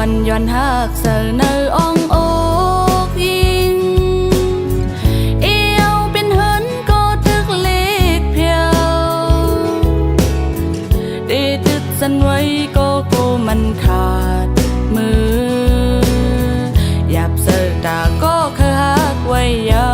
อนย้อนหักเสิร์เนออ่องอกยิงเอวเป็นเหินก็ตึกเล็กเพียวได้ตึกสันไว้ก็กูมันขาดมือหยับเสิร์ตาก็เคยหักไว้เยา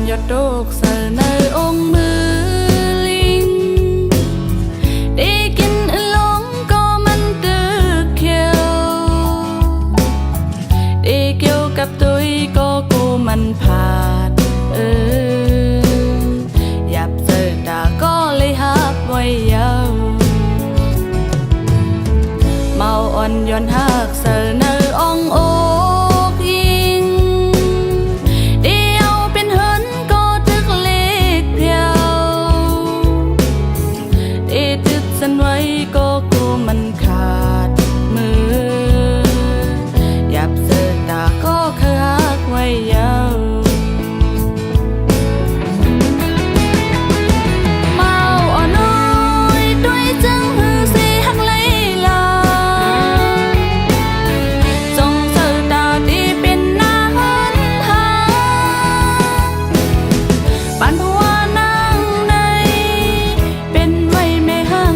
ยอดดอกเสิร์ในองค์มือลิงได้กินอลงก็มันตึกเขียวได้เกี่ยวกับตัวก็กูมันผ่านหยับเสิร์ตาก็เลยหักไว้เยาเมาอ่อนย้อนหักเสิร์ในองค์ไว้ก็กูมันขาดมือหยับเสิร์ตาก็เคยหักไว้เยาเมาอ่อนน้อยด้วยจังหือสิหักเลยลาจงเสิร์ตาดีเป็นน้ำหาปันผัวนั่งในเป็นไว้ไม่ห่าง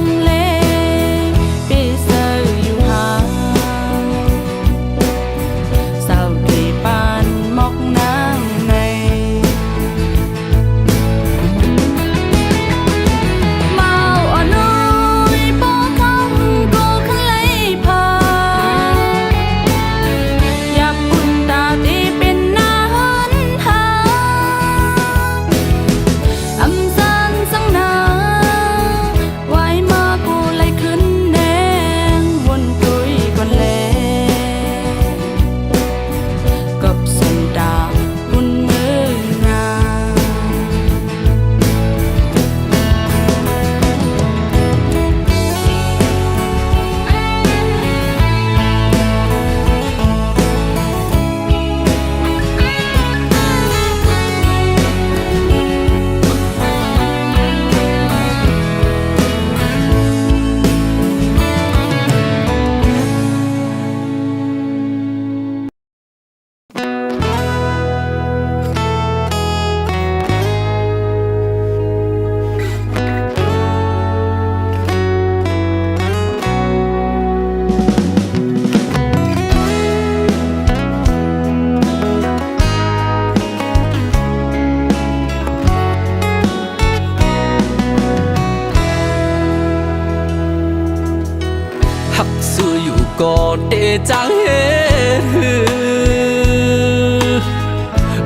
ก็เดจังเฮ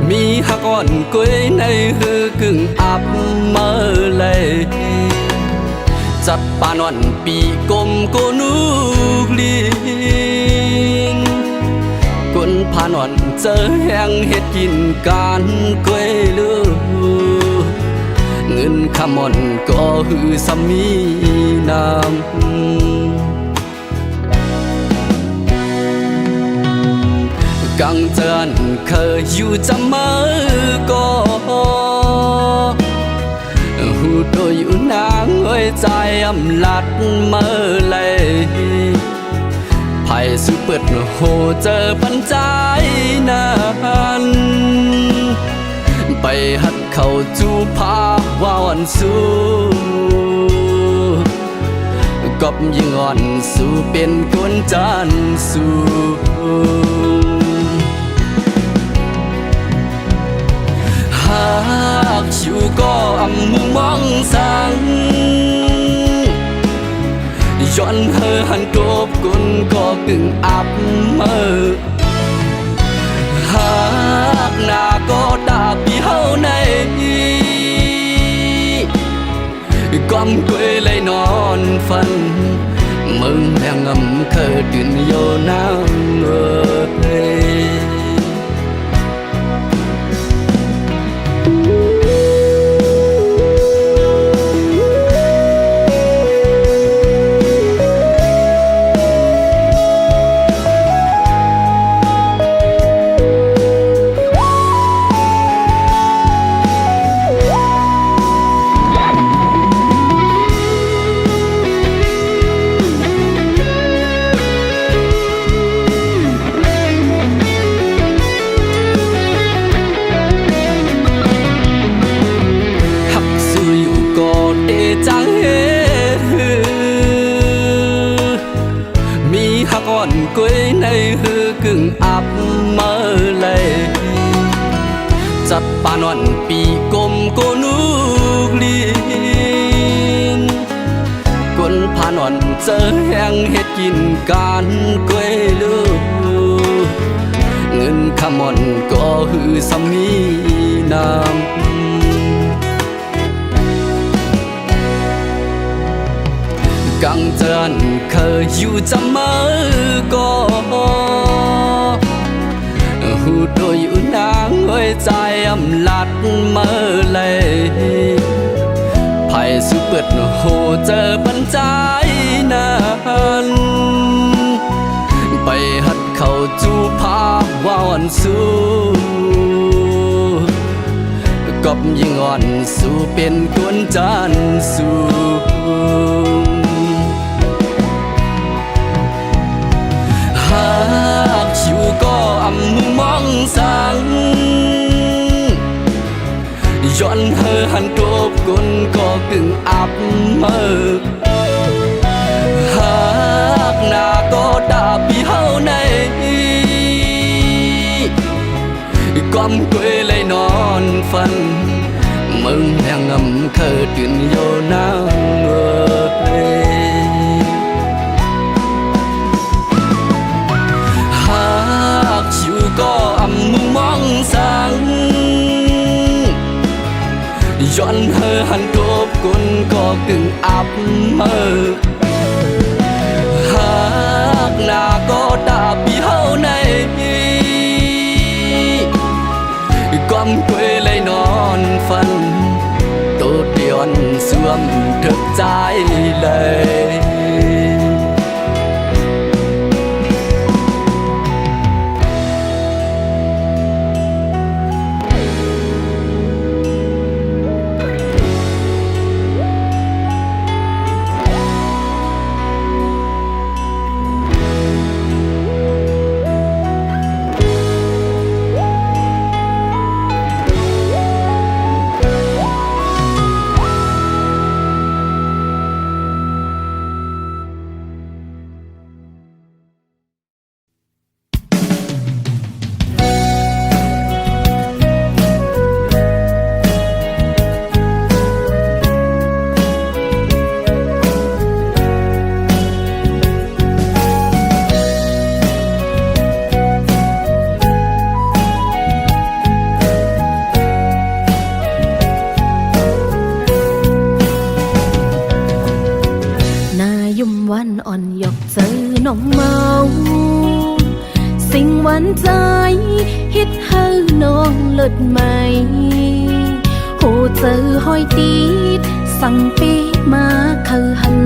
มีหักอ่อนกวยในหือกึ่งอับเมื่อเลยจัดปานวันปีกลมโกนูกลิงกุนผ่านวันเจอแห้งเฮ็ดกินการกวยลือเงินคำอ่อนก็หือสามีน้ำกังเจินเคยอยู่จะเมื่อก็หูโดยอยู่นางเอ้ยใจอำลัดเมื่อเลยไผ่สุเปิดโหเจอปัญใจนั้น ไปหัดเข้าจูพาว่าวันสู้ก กบยิ่งอ่อนสู่เป็นคนจานสู่หากชิวก็อำมุมองสังย้อนเฮอหันกบกุนก็กึ่งอับเมื่อหากหน้าก็ตาปีเฮาในก้มกวยเลยนอนฝันมึงแรงงำเคยตื่นโยน้ำเอ้ยจังเฮมีหักอ่อนกวยในหือกึ่งอับเมื่อเลยจัดปานวันปีกลมโกนูกลีนกนพานวันเจอแห้งเฮ็ดกินการกวยลูกเงินขมอนก็หือสามีน้ำกังเจินเคยอยู่จำเมื่อก็หูโดยอยู่นางหัวใจอำลัดเมื่อเลยไผ่สุเปิดโหเจอปัญใจนั้นไปหัดเข้าจูพาว่าวันสู้กบยิ่งอ่อนสู่เป็นคนจานสู่หากชิวก็อำมุมองสังย้อนเฮอหันกบกุนก็กึ่งอับเมื่อหากหน้าก็ดาปีเฮาในก้มกวยเลยนอนฝันมึงแรงงำเคยตื่นโยน้ำเอ้ยหากชิวก็อำมุมองสังย้อนเฮอหันกบกุนก็กึ่งอับเมื่อหากหน้าก็ดาปีเฮาในก้มกวยเลยนอนฝันตัวเดียนสวมถึกใจเลยอ่อนหยกเจอน้องเมาสิ่งหวานใจฮิตให้น้องเลิศใหม่โหเจอห้อยตีดสั่งปีมาคือหัน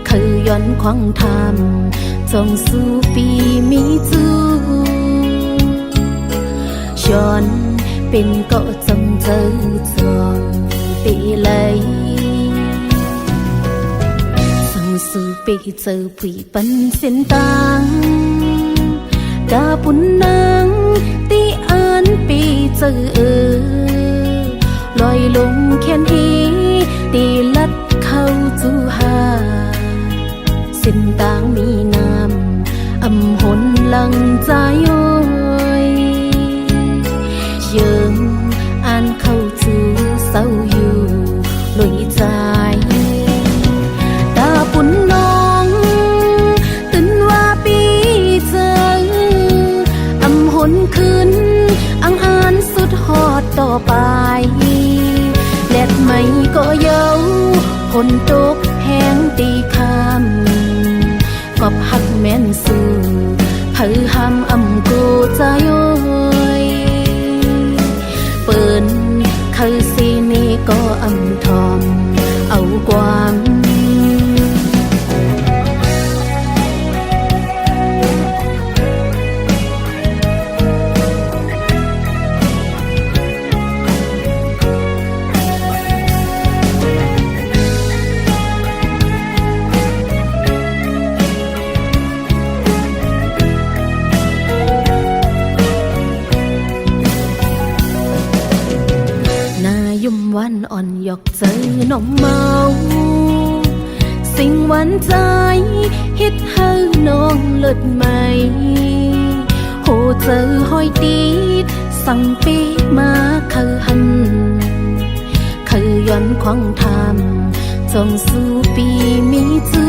คือย้อนควางทำจงสู้ปีมีจูย้อนเป็นก็จงเจอจองปีเลยสู่ปีเจอผู้ปันเส้นต่างกาปุ่นนางตีอ่านปีเจอลอยลงแค่นฮีตีลัดเข้าจูหา มีน้ำหนหลังใจโอ้ยยังอ่านเข้าจูเศร้าอยู่ลอยใจตาปุ่นน้องตื่นว่าปีเจอหนขึ้นอังอ่านสุดหอดต่อไปแลดไม่ก็เย้าฝนตกแห้งตีคำก็พักแม่นสู่เผยห้ำกูใจโอ้ยเปิ้นคือสีนี้ก็ทอมเอาความวันอ่อนหยอกเจอน้องเมาสิ่งหวานใจฮิตให้น้องเลิศใหม่โหเจอห้อยตีดสั่งปีมาคือหันคือย้อนควางทำจงสู่ปีมีจู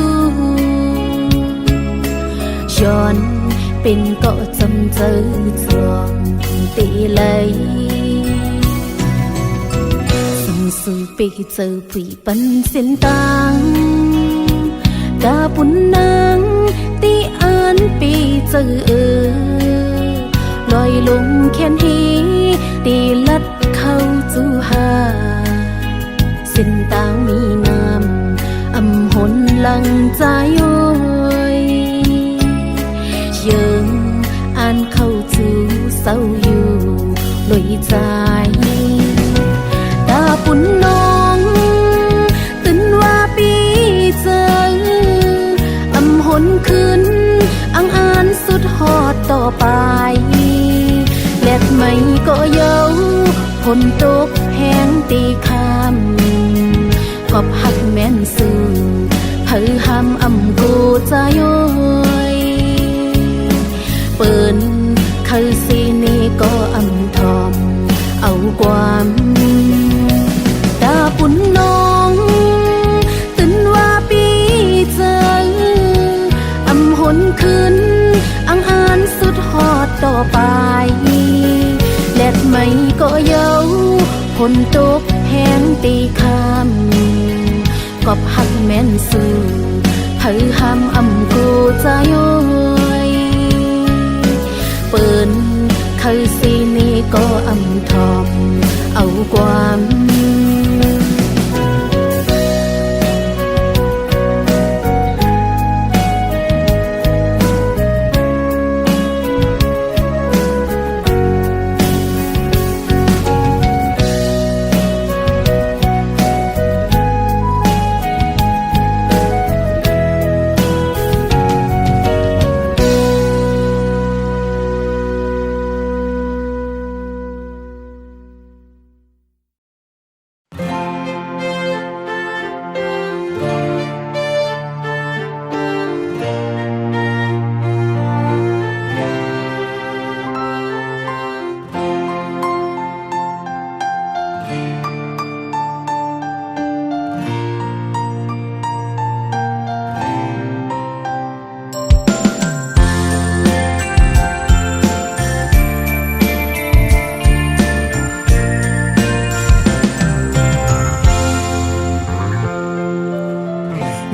ย้อนเป็นก็จำเจอจวงตีเลยสู่ปีเจอผีปันเส้นตังกาปุ่นนางตีอ่านปีเจอลอยลงแขนฮีตีลัดเข้าจูหาเส้นตังมีน้ำหนหลังใจโอ้ยยังอ่านเข้าจูเศร้าอยู่ลอยใจตาปุ่นน้องตื่นว่าปีเจอหนขึ้นอังอ่านสุดหอดต่อไปแลดไม่ก็เย้าฝนตกแห้งตีคำก็พักแม่นสู่เผยห้ำกูใจโอ้ยเปิ้นคือสีนี้ก็ทอมเอาความตาปุ่นน้องตื่นว่าปีเจอหนขึ้นอังอ่านสุดหอดต่อไปแลดไม่ก็เย้าฝนตกแห้งตีคำก็พักแม่นสู่เผยห้ำกูใจโอ้ยเปิ้นคือสีนี้ก็ทอมเอาความ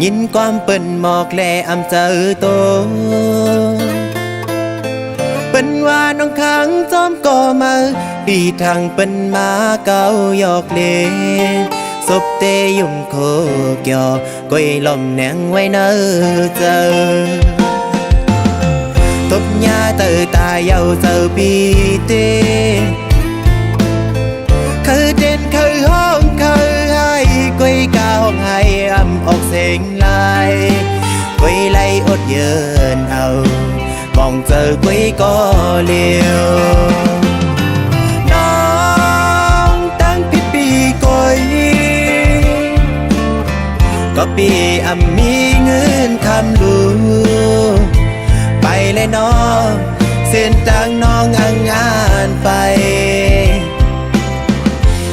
ยินความเปิ้นหมอกแลเจอโตเปิ้นว่าน้องขังจอมก่อมาปีทางเปิ้นมาเก่าหยอกเลศพเตยุ่มโคกยอก้อยลมแหนงไว้เนอเจอทบยาเตอตาเยาเจอปีเตคือเด่นคือห้องคือให้ก้อยกาห้องให้ออกเสียงลายก้อยไล่อดเยินเอามองเจอก้อยก็เลี้ยวน้องตั้งผิดปีก้อยก็ปีมีเงือ นคำลูไปเลยน้องเส้นทางน้องอังอานไป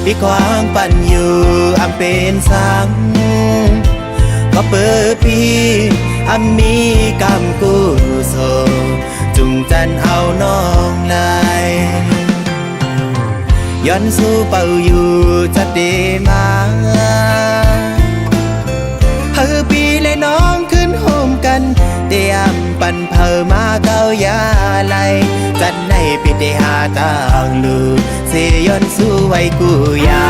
พี่ควางปั่นอยู่อำเป็นสังก็เปิดปีอำมีกำกูโซจุงจันเอาน้องลายย้อนสู้เป่าอยู่จะดีมาเฮอปีและน้องขึ้นโฮมกันเตียมปั่นเพอมาเก้ายาไหลจัดในปิเตหาต่างลูเสย้อนสู้ไว้กูยา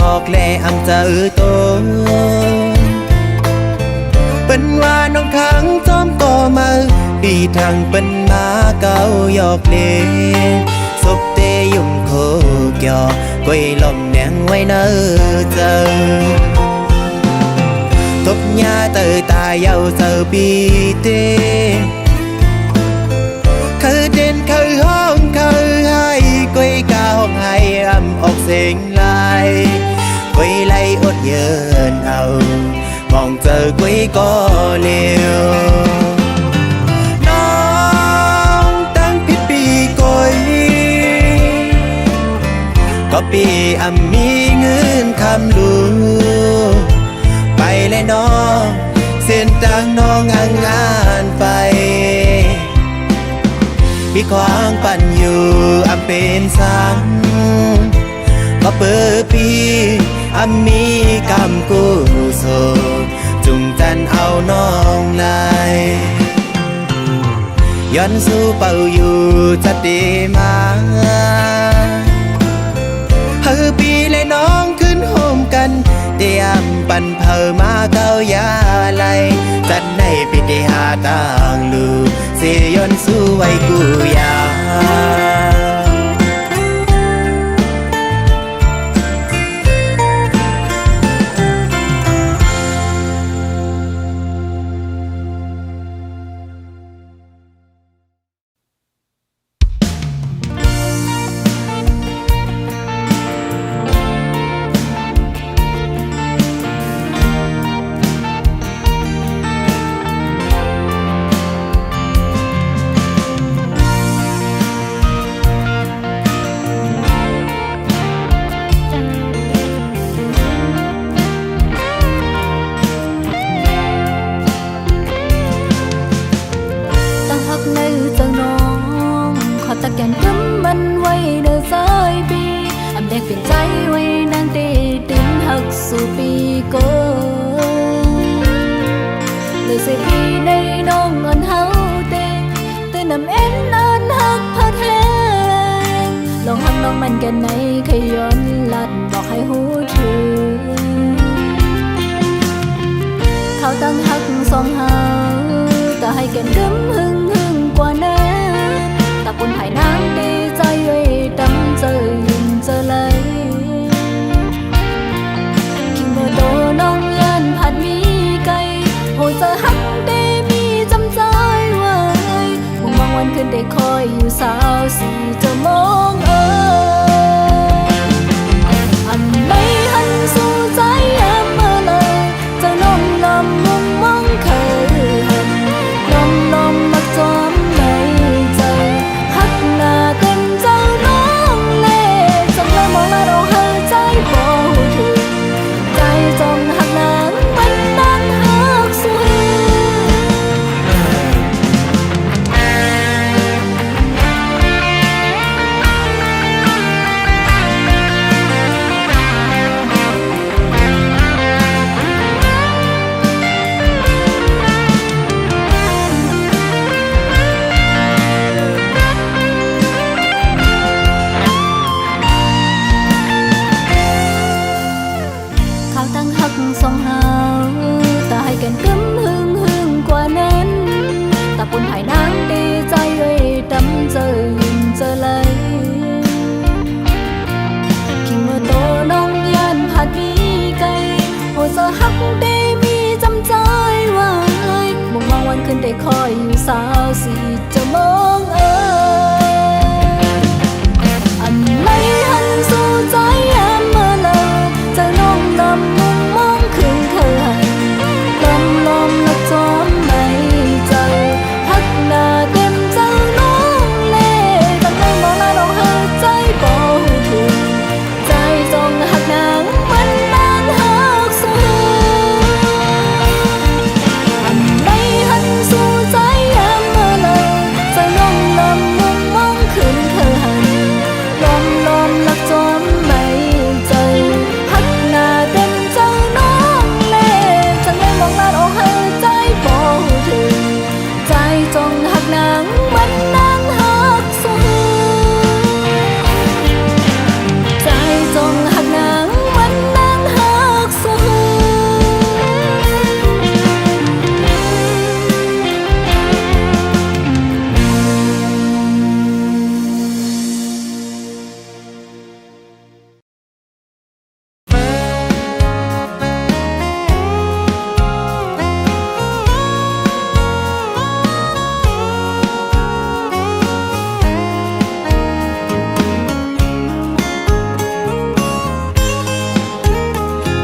บอกแลอำเจอโตเป็นว่าน้องขังจอมก่อมาปีทางเป็นมาเก่าหยอกเล่ศพเตยุ่มโคกยอก้อยลมแหนงไว้เนอเจอทบยาเตอตายเยาเจอปีเตคือเด่นคือห้องคือให้ก้อยกาห้องให้อำออกเสียงลายก้อยไล่อดเยินเอามองเจอก้อยก็เลี้ยวน้องตั้งผิดปีก้อยก็ปีอำมีเงินคำลูไปเลยน้องเส้นทางน้องอังอานไปพี่ควางปั่นอยู่อำเป็นสังก็เปิดปีอำมีกำกูโซจุงจันเอาน้องลายย้อนสู้เป่าอยู่จะดีมาเฮอปีและน้องขึ้นโฮมกันเตียมปั่นเพอมาเก้ายาไหลจัดในปิเตหาต่างลูเสย้อนสู้ไว้กูยาตะแกนกำมันไว้เดินสายปีอำแดกเปลี่ยนใจไว้นางเตตินหักสู่ปีโกเลยเสียปีในน้องเงินเฮาเตนำเอ็นอันหักพัดแหงลองหักน้องมันกันในขย้อนลัดบอกให้หูถึงเขาตั้งหักสองเฮาแต่ให้แก่นกำหึงกว่านั้นตะปุ่นไผ่นางดีใจไว้ดำเจอยินเจอเลยคิงเบอร์โตน้องยันผัดมีไก่โหเจอหักได้มีจำใจไว้มุ่งมองวันคืนได้คอยอยู่สาวสีจะมองอันไม่หันสู่ใจแอมเมื่อเลยจะน้องลำมุ่งมองเคยหันน้องมักจอม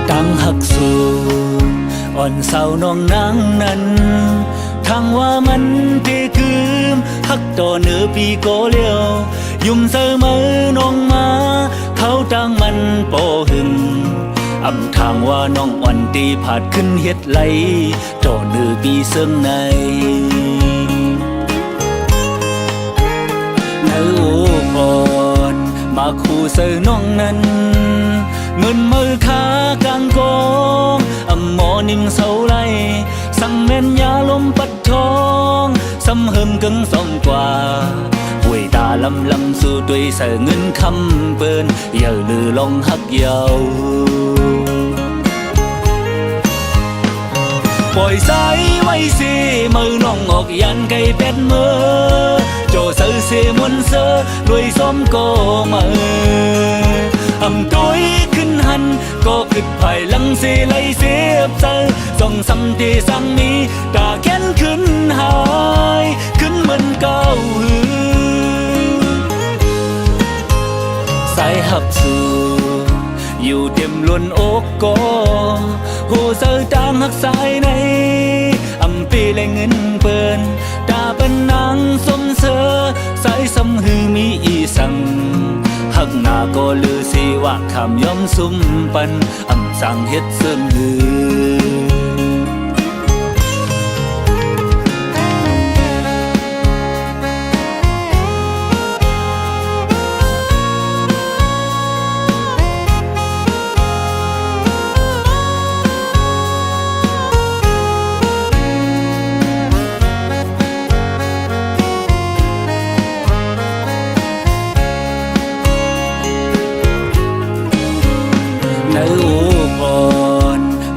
ตั้งหักสู่อ่อนเศร้าน้องนางนั้นทางว่ามันที่คืมหักต่อเนื้อปีโกเลียวยุ่มเสมอน้องมาเขาตั้งมันโปหึงอำทางว่าน้องอ่อนตีผาดขึ้นเฮ็ดไหลต่อเนื้อปีเซิงในเนื้อโอพรมาคู่เสอน้องนั้นเงินมือขากลางกองหมอนิ่มเสาไรสั่งแม่นยาลมปัดทองซ้ำเฮิมกึ่งส่องกว่าห่วยตาลำสู่ด้วยเสอเงินคำเปิ้นอย่าลือลองหักเยาปล่อยสายไว้สิมือน้องออกยันไก่เป็ดมือโจเสือเสียมวนเสือด้วยซ้อมก็มือตุ้ยขึ้นหันก็กึดภายหลังเสียไหลเสียบเจอส่องซ้ำที่สั่งมีตาแค้นขึ้นหายขึ้นเหมือนเก่าสายหับสู่อยู่เต็มล้วนอกก็หูเสือตามหักสายในปีและเงินเปิ้นตาเป็นนางสมเสือสายสำหือมีอีสังหักหน้าก็ลือสิว่าคำย้อมซุ่มปันสั่งเฮ็ดเสริมหื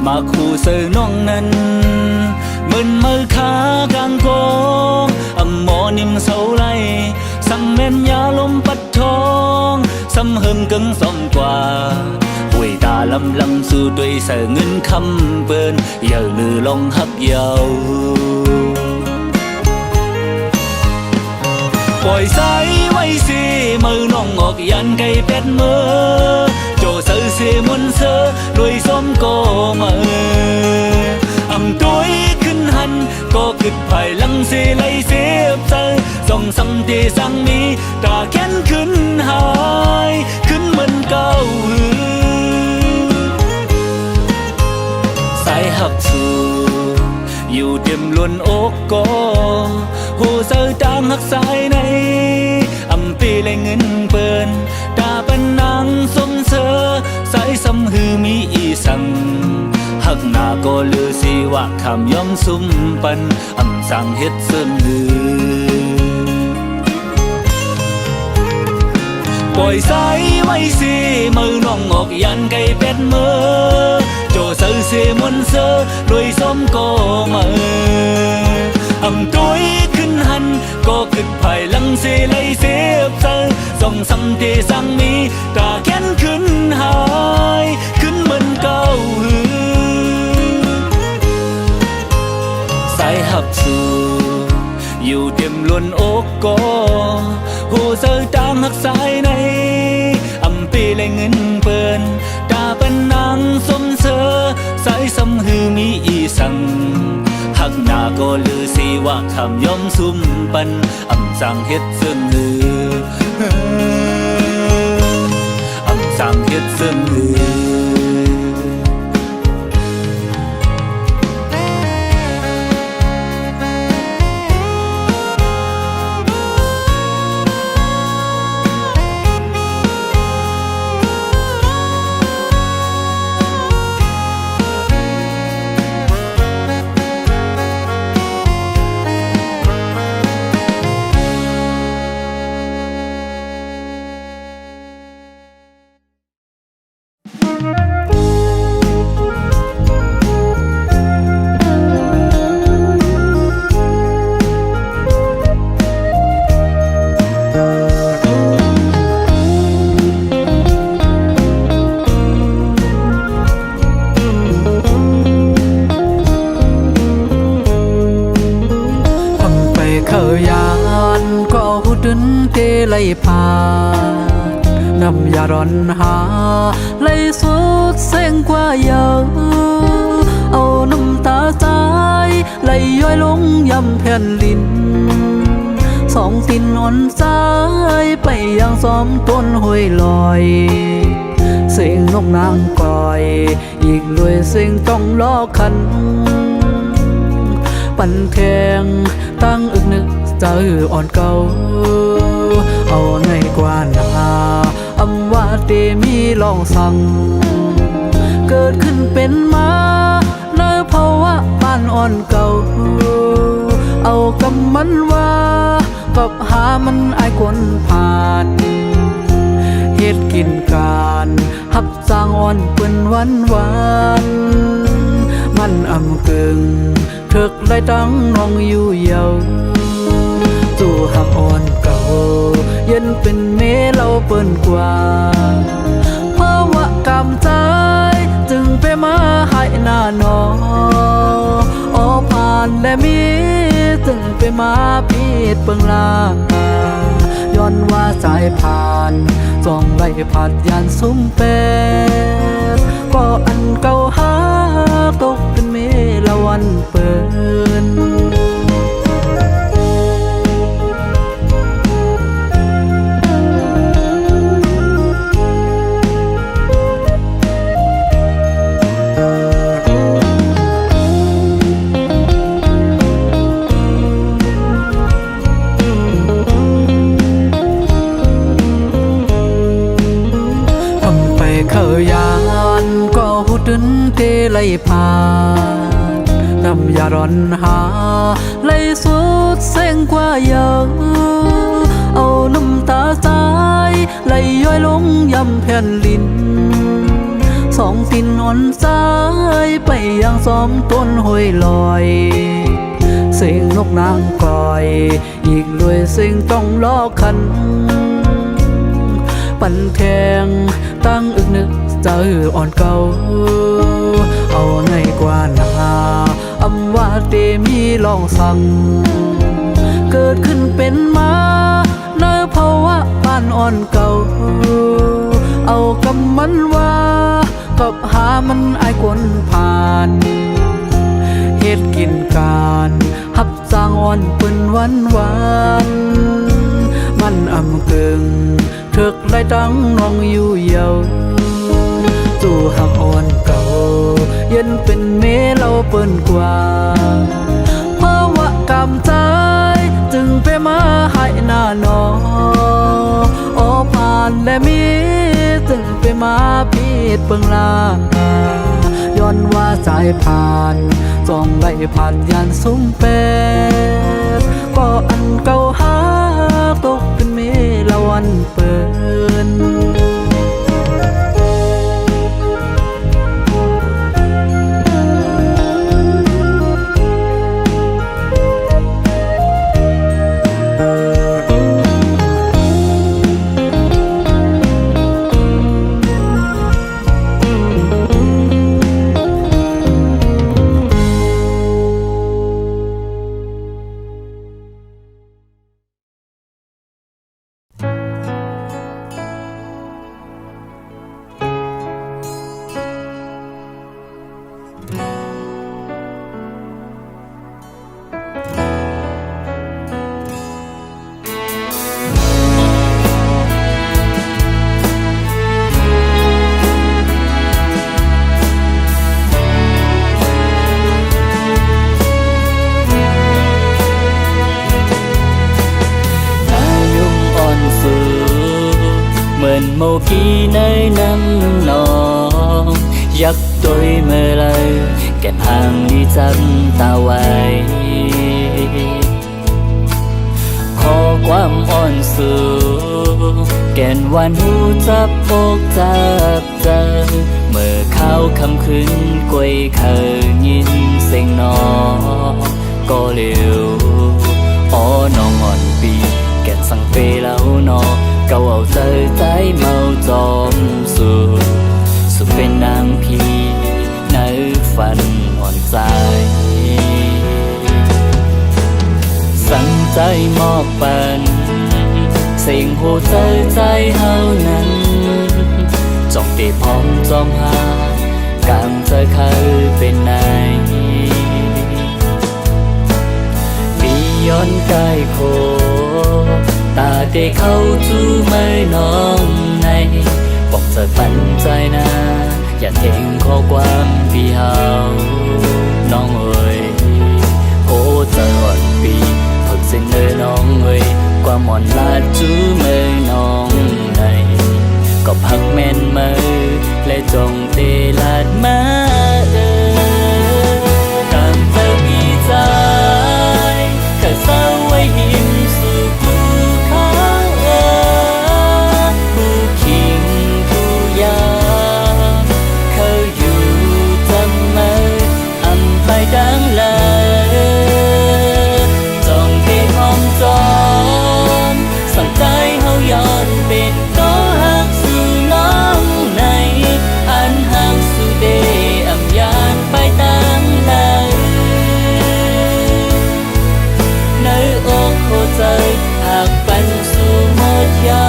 มาคู่เสือน้องนั้นมึนมือขากลางกองหมอนิ่มเสาไรสั่งแม่นยาลมปัดทองซ้ำเฮิมกึ่งส่องกว่าห่วยตาลำสู่ด้วยเสือเงินคำเปิ้นอย่าลือลองหักเยาปล่อยสายไว้สิมือน้องออกยันไก่เป็ดมือโจเสือเสียมวนเสือด้วยซ้อมก็มือตุ้ยขึ้นหันก็กึดภายหลังเสียไหลเสียบเจอส่องซ้ำที่สั่งมีตาแค้นขึ้นหายขึ้นเหมือนเก่าสายหักสู่อยู่เต็มล้วนอกก็หูเสือตามหักสายในปีและเงินเปิ้นตาเป็นนางสมเสือสายสำหือมีอีสังหักหน้าก็ลือสิว่าคำย้อมซุ่มปันสั่งเฮ็ดเสริมหืปล่อยสายไว้สิมือน้องออกยันไก่เป็ดมือโจเสือเสียมวนเสือด้วยซ้อมก็มือตุ้ยขึ้นหันก็กึดภายหลังเสียไหลเสียบเจอส่องซ้ำที่สั่งมีตาแค้นขึ้นหายขึ้นเหมือนเก่าสายหับสู่อยู่เต็มล้วนอกก็หูเสือตามหักสายในปีและเงินเปิ้นตาเป็นนางสมเสือสายสำหือมีอีสังหักหน้าก็ลือสิว่าคำย้อมซุ่มปันสั่งเฮ็ดเสริมหือสั่งเฮ็ดเสริมหือ ไล่ผ่านน้ำยาร้อนหาไล่สุดเส้งกว่าเยา ย้อยลงย่ำแผ่นลินสองตินอ่อนซ้ายไปยังซ้อมต้นห้วยลอยเสียงนกนางกอยอีกด้วยเสียงต้องล้อคันปั่นแทงตั้งอึกนึกเจออ่อนเก่าเอาในกว่านาอำว่าเตมีลองสั่งเกิดขึ้นเป็นมาในภาวะบ้านอ่อนเก่าเอากำมันว่ากับหามันอายคนผ่านเฮ็ดกินการหับสร้างอ่อนเปิ้นวันมันอำกึ่งถึกไล่ตั้งน้องอยู่เยาจู่หักอ่อนเก่าเย็นเป็นเมเราเปิ้นกว่าเพราะว่ากำใจจึงไปมาให้หน้าหนอผ่านและมีจึงไปมาพีดเปิงลาย้อนว่าสายผ่านจ้องไล่ผัดยานซุ้มเป็ดก็อันเก่าหาตกเป็นเมละวันเปินยานก็หุดนเตไลพานำยาร้อนหาไลสุดเส้งกว่าเยอะเอาน้ำตาใจไหลย้อยลงย่ำแผ่นลินสองตินอ่อนซ้ายไปยังซ้อมต้นห้วยลอยเสียงนกนางกอยอีกด้วยเสียงต้องล้อคันปั่นแทงตั้งอึกนึกเจออ่อนเก่าเอาในกว่านาอำว่าเตมีลองสั่งเกิดขึ้นเป็นมาในภาวะบ้านอ่อนเก่าเอากำมันว่ากับหามันอายคนผ่านเฮ็ดกินการหับสร้างอ่อนเปิ้นวันมันอำกึ่งถึกไล่ตั้งน้องอยู่เยาจู่หักอ่อนเก่าเย็นเป็นเมเราเปิ้นกว่าเพราะว่ากำใจจึงไปมาให้หน้าหนอผ่านและมีจึงไปมาพีดเปิงลาย้อนว่าสายผ่านจ้องไล่ผ่านยานซุ้มเป็ดก็อันเก่าหาตกเป็นเมละวันเปิน màu khi nơi năm nọ dắt tôi mơ lời kẹp hàng đi chân ta quayขอความอ่อนสูแก่นวันหูจับอกจับเจอเมื่อเข้าคำคืนกวยเคยยินเสียงนอก็เร็วอ๋อน้องอ่อนปีแก่นสั่งเปแล้วนอเก่าเอาใจใจเมาจอมสุดสุดเป็นนางพี่ในฝันอ่อนใจสั่งใจมอบปันเสียงหัวใจใจเฮานั้นจองตีพร้อมจอมหากางเธอเคยเป็นไหน để khâu chú mới nong này bọc giờ bắnใจนะอย่าทิ้งข้อความพี่เฮาน้องเอ้ยโอ้เจออ่อนปีฝึกสิ่งเลยน้องเอ้ยqua mòn lá chú mới nong này cóพักแม่นมือและจงเตลาดมาการเธอมีใจแค่เศร้าไว้หิมสู่ผู้เขาผู้คิงผู้ยาเขาอยู่ทำไมอำไปดังเลยจงเก็บหอมจอมสั่งใจเฮาย้อนเป็นก็หักสู่น้องในอันหักสู่เดอำยานไปตั้งเลยในอกหัวใจหากปันสู่หมดยา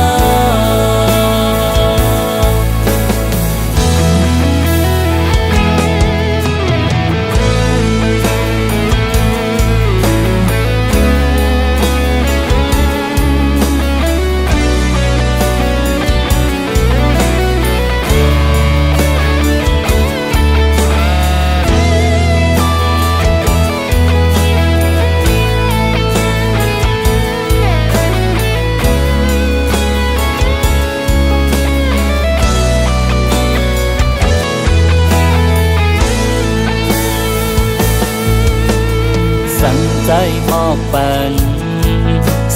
สั่งใจมอบปัน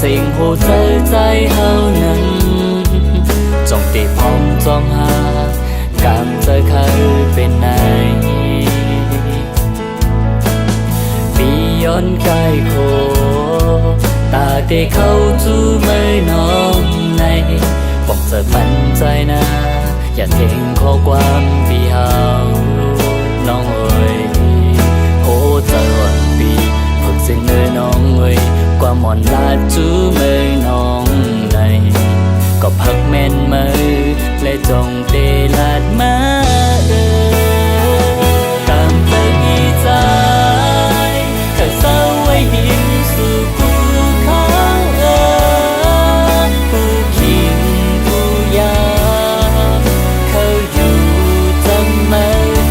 สิ่งหัวใจใจเฮานั้นจงตีพร้อมจองหาการเจอเคยเป็นไหนปีย้อนใกล้โคตาเด็กเข้าจูไม่น้องในบอกเจอมันใจนะอย่าทิ้งข้อความพี่เฮาน้องเอ้ยโอ้เจอวันปีxin nơi nong ơi qua mòn lá chú mây nong này có phật men mây lệ dòng tê lạt má tạm thời nghi trái khởi sao ấy hiểm sự khu khó khu khiêm khu ya khơi dù tâm mây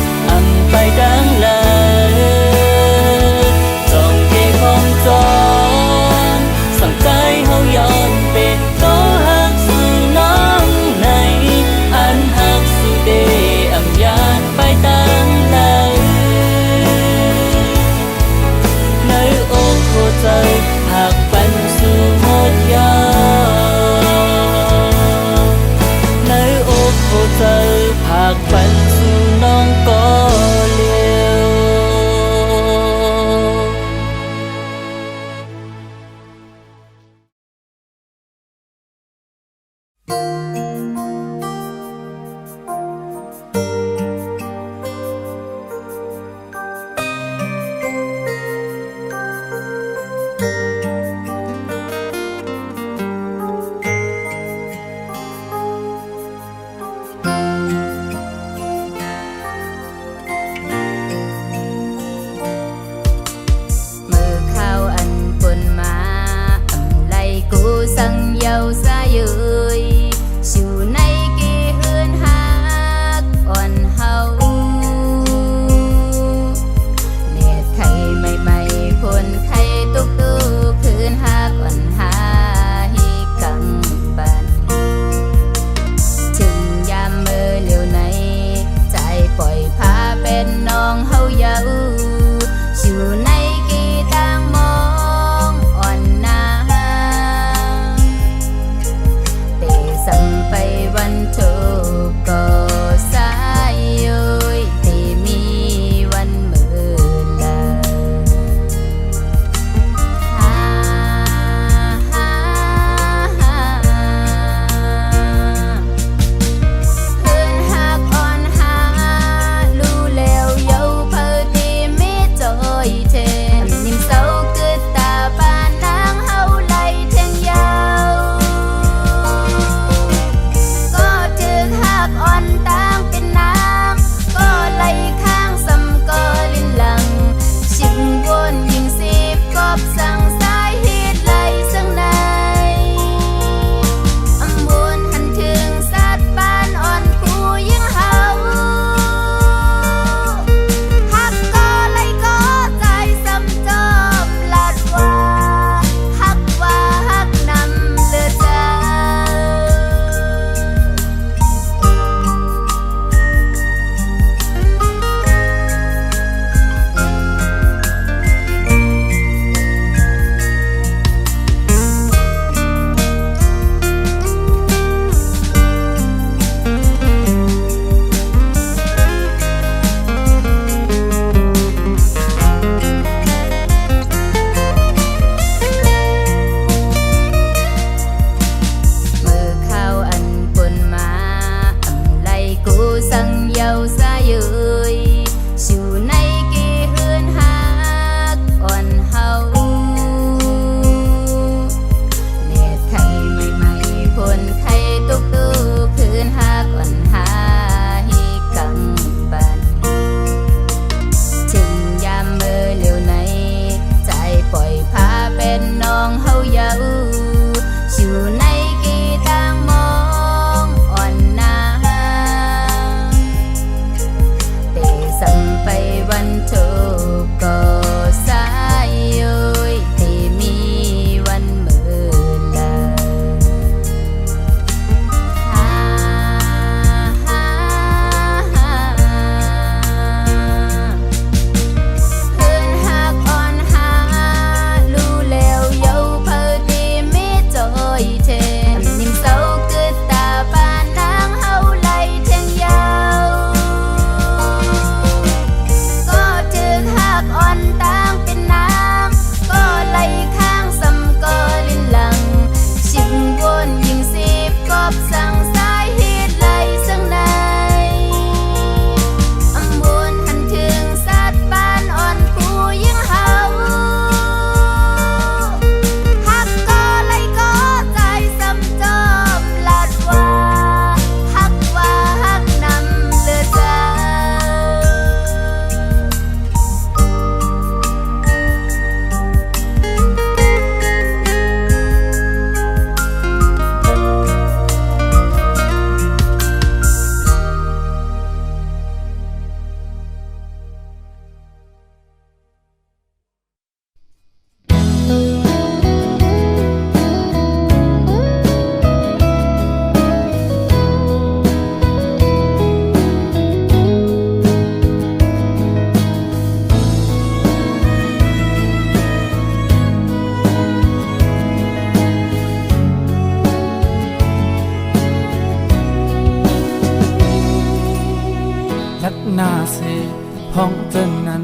ห้องเจนนั้น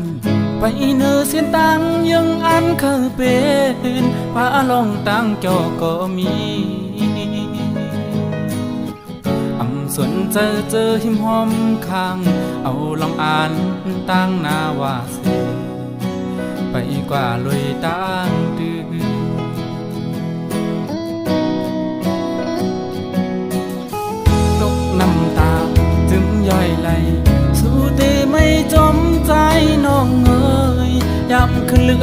ไปเนอเสียนตังยังอันเคยเป็นพาลองตังจอก็มีสนเจอหิมหอมข้างเอาลองอ่านตั้งนาวาเสไปกว่าลอยตั้งดื้อตกน้ำตาจึงย่อยไหลสู้แต่ไม่จมใจน้องเอ๋ยย้ำขึ้นลึก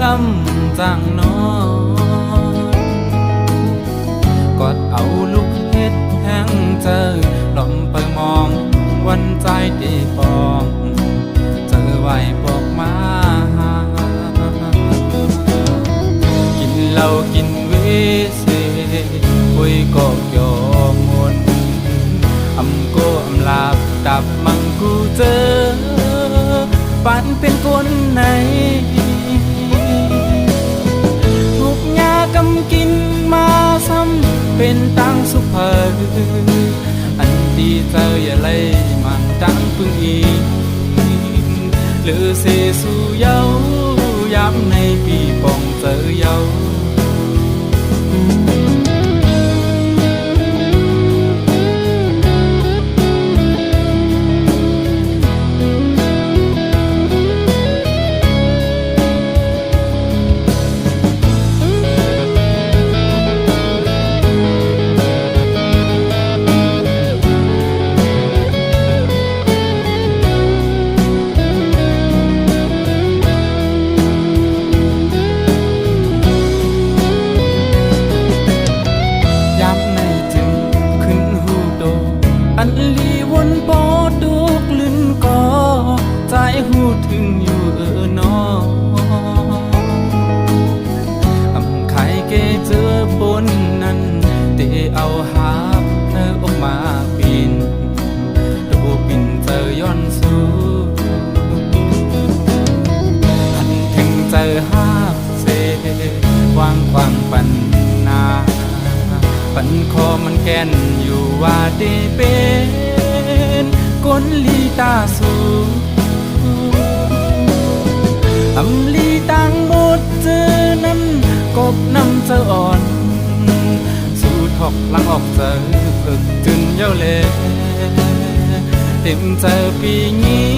จังน้องกอดเอาลูกเฮ็ดแห้งเจอลมเปิดมองวันใจตีปองเจอไหวบอกมากินเหล้ากินเวเสคุยก็ยอมมนอำก็อำลาบดับมังกูเจอปันเป็นคนไหนทุกยากำกินมาซ้ำเป็นตังสุภาอันดีเจออย่าไล่มันตังพึ่งอีกหรือเสสู่เย้าย้ำในปีปองเจอเย้าอันลีวนปอดุกลืนก่อใจหูถึงอยู่นออำไข่เกเจอบนนั้นเตเอาหาเธอออกมาปินดูปินเจอย้อนสู้หันถึงเจอหาเสวางควางปันนาปันคอมันแก่นอยู่ว่าได้เป็นคนลีตาสูอำลีต่างหมดเจอนั้นกบน้ำเจออ่อนสูดหอกลังออกเจอฝึกจนเย้าเล่เต็มเจอปีนี้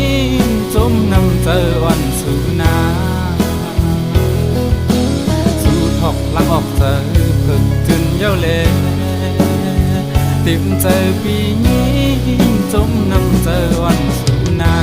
จมน้ำเจออ่อนสูนาสูดหอกลังออกเจอฝึกจนเย้าเล่เต็มใจปีนี้จมน้ำเจอวันสุนา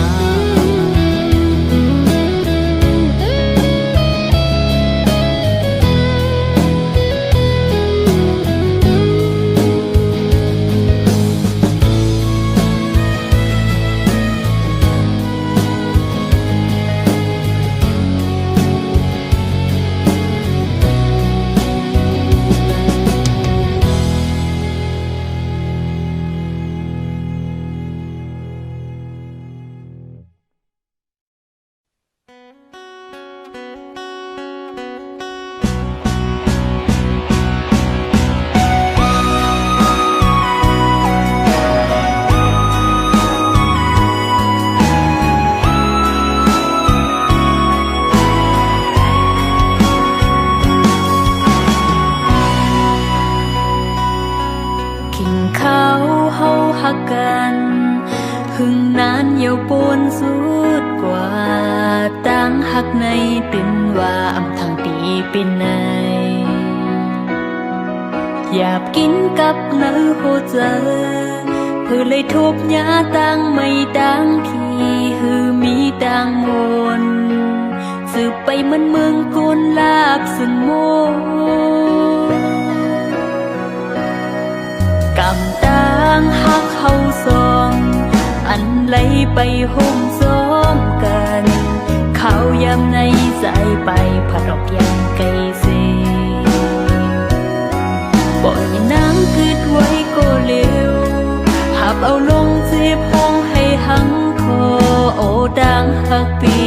หักในเป็นว่าอำทางตีเป็นไหนอยากกินกับเนื้อโคเจอเพื่อเลยทุบยาตังไม่ดังที่หือมีดังมนสืบไปเหมือนเมืองกุนลาบซึ่งโมกำตังหักเขาซองอันไหลไปห่มซ้อมกันเขายำในใจไปผัดออกยังไกลเสีบ่อยนางกึดไว้ก็เร็วหับเอาลงเจ็บห้องให้หังคอโอดังหักปี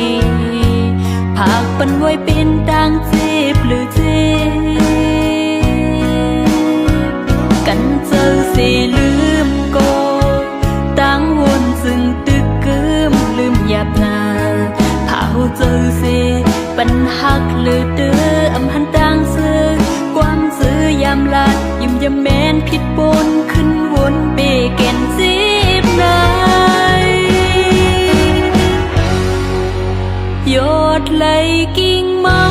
ผากปันไว้เป็นดังเจ็บหรือเจ็บกันเจอเสียลืมก็ตั้งวนซึ่งตึกกึมลืมหยาบนา สิปัญหักหรือเดืออำหันต่างซื้อความซื้อยามลาดยิ้มยามแมนผิดปนขึ้นวนเบเกนสิบนายยอดไหลกิ่งไม้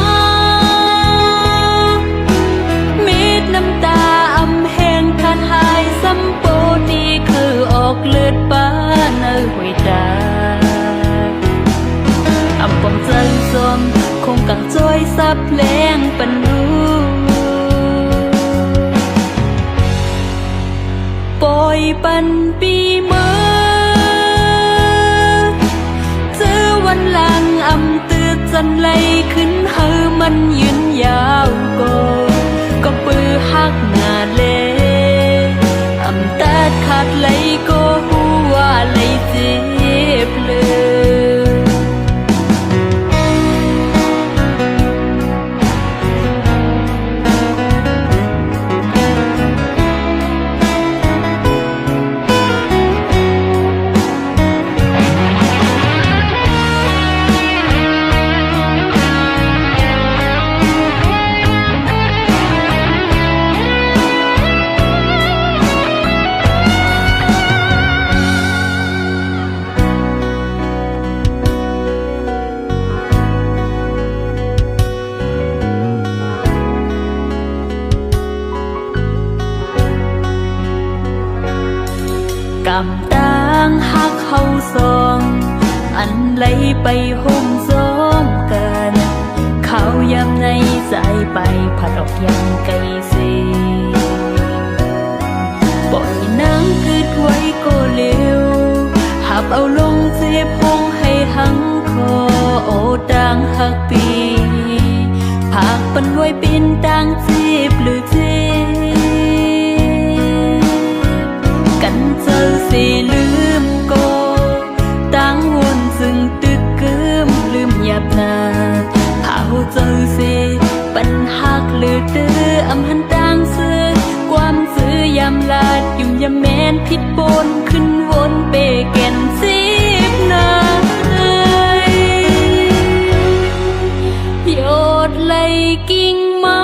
เม็ดน้ำตาอำแห้งขาดหายซ้ำโปตีคือออกเลือดป้าเนื้อหวยตาอำปองใจซอมคงกังจ้อยซับแรงปันรู้ปล่อยปันปีเมื่อเจอวันหลังอำตือจันไหลขึ้นเฮอมันยืนยาวก็ปือหักหน้าเลอำตัดขาดไหลก็หัวไหลเจ็บเลยกำต่างหักเขาสองอันไหลไปห่มซ้อมกันเขายำในใจไปผัดออกยังไกลเสีปล่อยน้ำกึดไว้ก็เร็วหับเอาลงเจ็บห้องให้หังคอโอต่างหักปีผักปันไว้เป็นต่างเจ็บหรือเจ็บกันเจอสิลืมก็ตั้งวนซึ่งตึกกึมลืมหยับหน้าเผาเจอสิปัญหักหรือเดืออำหันต่างซื้อความซื้อยามลาดยุ่มยามแมนผิดปนขึ้นวนเปแก่นสิบนายยอดไหลกิ่งไม้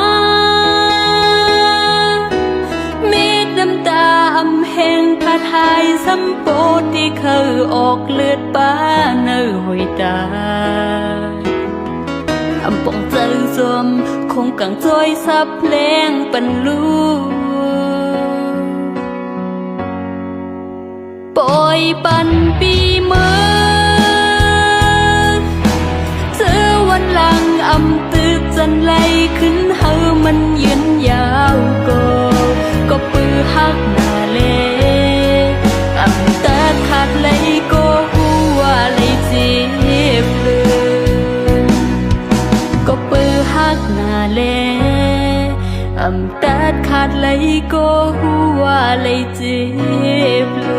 เม็ดน้ำตาอำแห้งขาดหายซ้ำโปที่เคยออกเลือดป้าเนื้อหวยตาอำปองใจซอมคงกังจ้อยซับแรงปันลูปล่อยปันปีเมื่อเจอวันหลังอำตือจันไหลขึ้นเฮอมันยืนยาวก็ปือหักหน้าเลอำตัดขาดไหลก็หัวไหลเจ็บเลยก็ปือหักหน้าเลอำตัดขาดไหลก็หัวไหลเจ็บเลย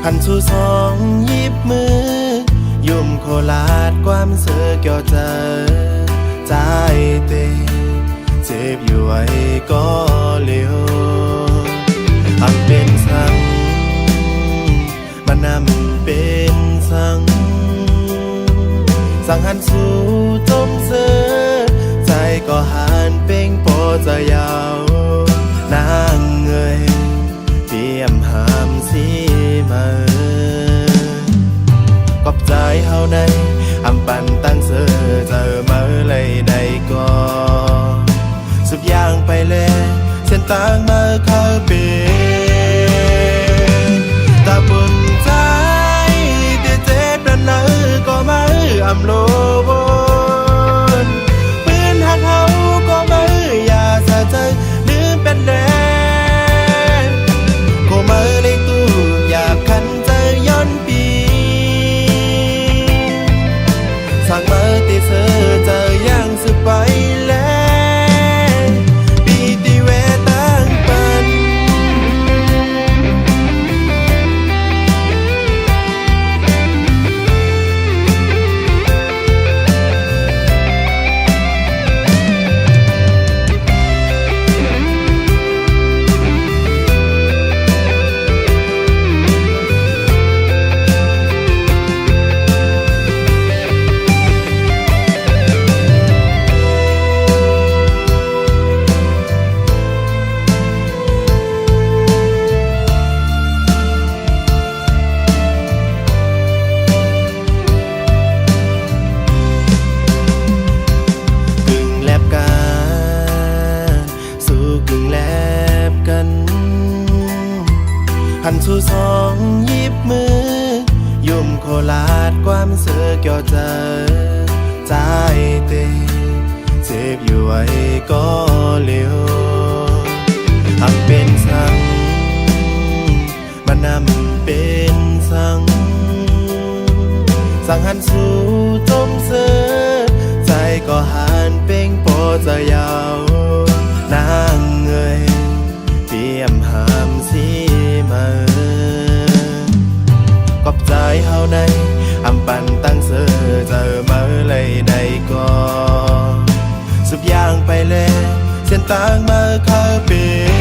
หันสู่สองยิบมือยุ่มโคลาดความเสือเกี่ยวเจอใจเตเจ็บอยู่ไว้ก็เลี้ยวอักเป็นสังมันนำเป็นสังหันสู่จมเสือใจก็หันเป่งโปจะยาว có trái hao này âm bàn tăng sơ giờ mới lấy đây có sụp giang bay lê sen tăng mơ khơi biển ta buồn trái để chết lần lỡ có mới âm lô buồn bên hạt hậu có mới ya sa chơi nước bên đen cô mới lấy tu ya khăn chơi yon pi sang mơ tì sơ chơi yang sự bay lẽ pi tì ve tăng panหันสู่สองยิบมือยุ่มโคลาดความเสือเกี่ยวเจอใจเตะเจ็บอยู่ไว้ก็เลี้ยวหักเป็นสังมันนำเป็นสังหันสู่จมเสือใจก็หันเป่งโปจะยาวนางเงยเตรียมหามสีcó trái hao này âm bàn tăng sơ giờ mới lấy đây có sụp giang bay lê sen tăng mơ khơi biển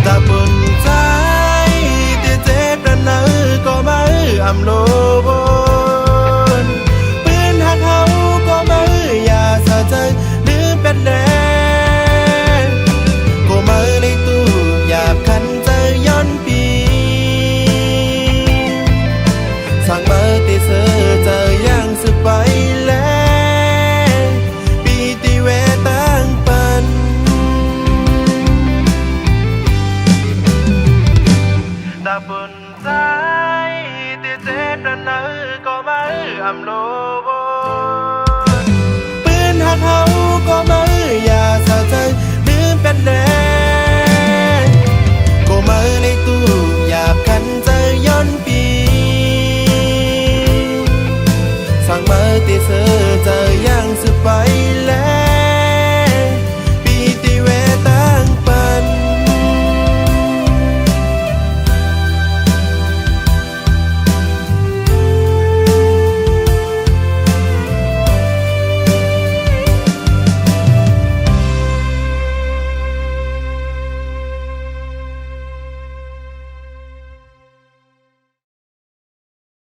ta buồn trái để chết lần lỡ có mới âm lô